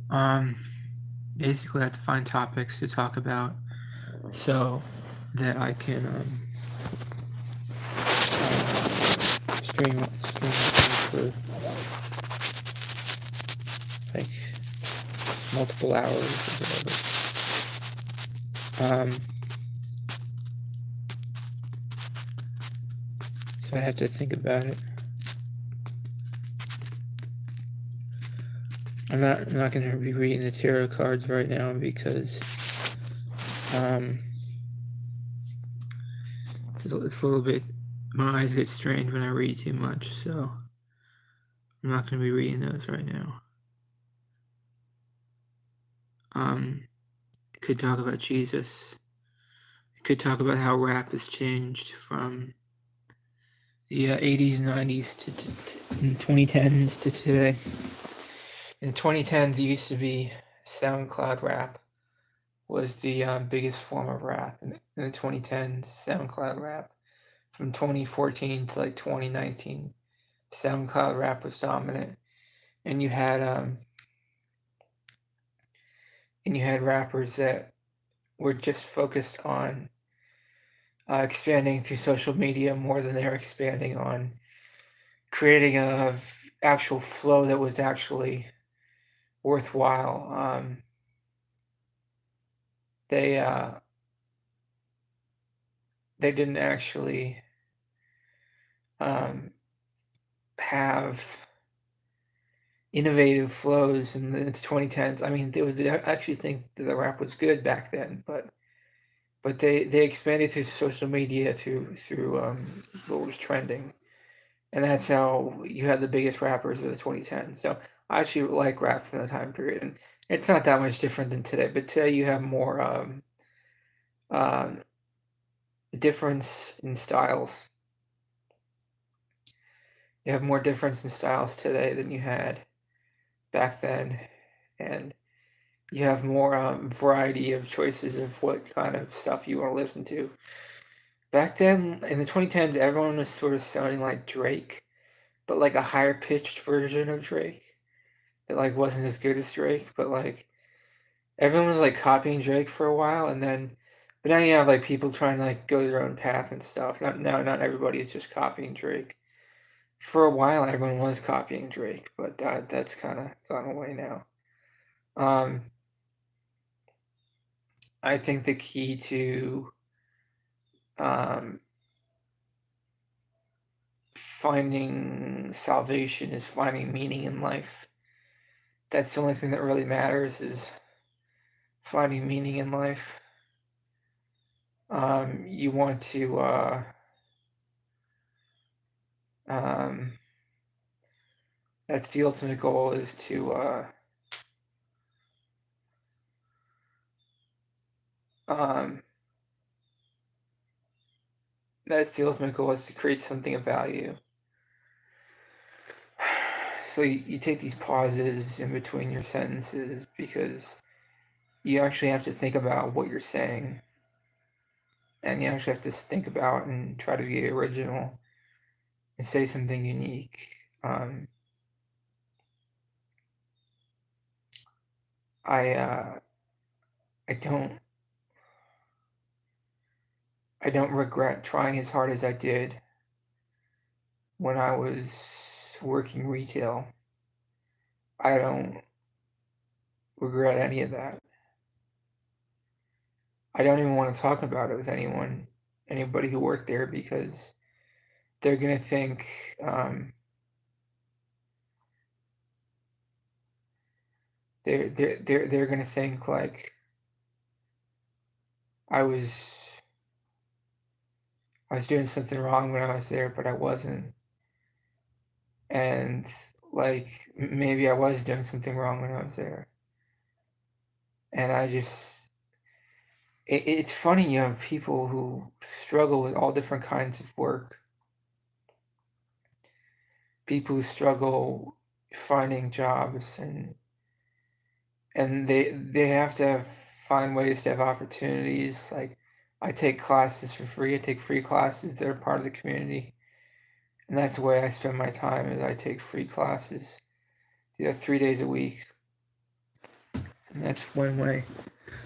Um, Basically, I have to find topics to talk about so that I can stream for like multiple hours or whatever. So I have to think about it. I'm not going to be reading the tarot cards right now because it's a little bit. My eyes get strained when I read too much, so I'm not going to be reading those right now. I could talk about Jesus. I could talk about how rap has changed from the 80s, 90s to 2010s to today. In the 2010s, it used to be SoundCloud rap was the biggest form of rap. In the 2010s, SoundCloud rap. From 2014 to like 2019, SoundCloud rap was dominant, and you had rappers that were just focused on expanding through social media more than they were expanding on creating a actual flow that was actually worthwhile. They didn't actually have innovative flows in the 2010s. I mean, I actually think that the rap was good back then, but they expanded through social media through what was trending, and that's how you had the biggest rappers of the 2010s. So I actually like rap from the time period, and it's not that much different than today. But today you have more um, difference in styles. You have more difference in styles today than you had back then, and you have more variety of choices of what kind of stuff you want to listen to. Back then, in the 2010s, everyone was sort of sounding like Drake, but like a higher pitched version of Drake that like wasn't as good as Drake, but like everyone was like copying Drake for a while, and then but now you have like people trying to like go their own path and stuff. Not everybody is just copying Drake. For a while, everyone was copying Drake, but that's kind of gone away now. Um, I think the key to um, finding salvation is finding meaning in life. That's the only thing that really matters is finding meaning in life. You want to um, that's the ultimate goal is to um, that's the ultimate goal is to create something of value. So you take these pauses in between your sentences because you actually have to think about what you're saying, and you actually have to think about and try to be original and say something unique. I I don't regret trying as hard as I did when I was working retail. I don't regret any of that. I don't even want to talk about it with anybody who worked there, because they're gonna think they're gonna think like I was doing something wrong when I was there, but I wasn't. And like maybe I was doing something wrong when I was there. And it's funny, you have people who struggle with all different kinds of work. People who struggle finding jobs, and they have to find ways to have opportunities. Like I take classes for free. I take free classes that are part of the community. And that's the way I spend my time is I take free classes. 3 days a week. And that's one way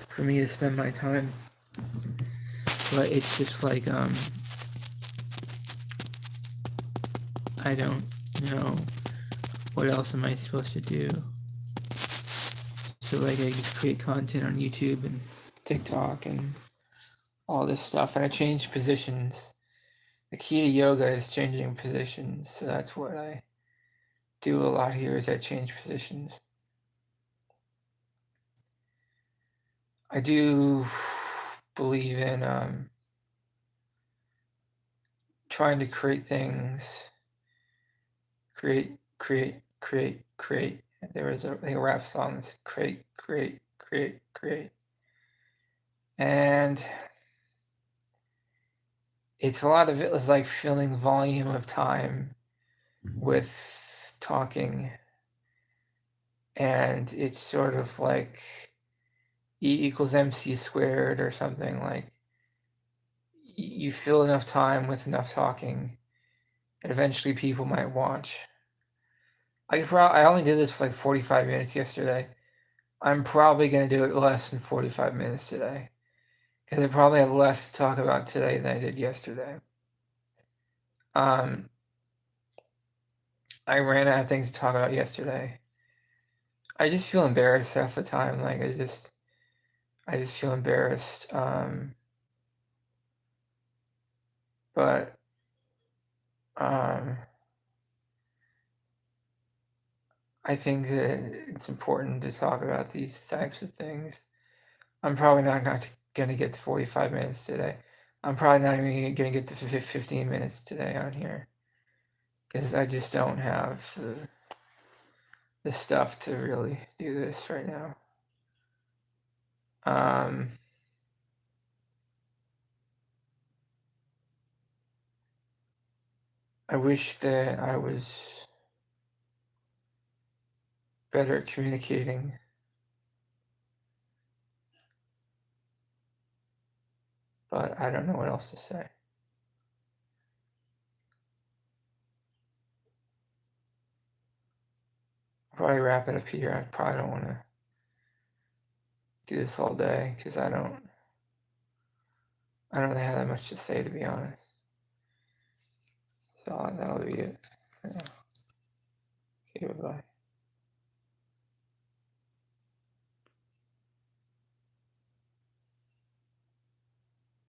for me to spend my time. But it's just like, I don't know what else am I supposed to do. So like I just create content on YouTube and TikTok and all this stuff, and I change positions. The key to yoga is changing positions, so that's what I do a lot here is I change positions. I do believe in trying to create things, create. There was a rap song that's create. And it's a lot of it is like filling volume of time with talking. And it's sort of like E equals MC squared or something. Like you fill enough time with enough talking, and eventually people might watch. I only did this for like 45 minutes yesterday. I'm probably going to do it less than 45 minutes today. Because I probably have less to talk about today than I did yesterday. I ran out of things to talk about yesterday. I just feel embarrassed half the time. Like I just feel embarrassed. But I think that it's important to talk about these types of things. I'm probably not going to get to 45 minutes today. I'm probably not even going to get to 15 minutes today on here. Because I just don't have the stuff to really do this right now. I wish that I was better at communicating. But I don't know what else to say. I'll probably wrap it up here. I probably don't want to do this all day because I don't really have that much to say, to be honest. So that'll be it. Okay, bye-bye.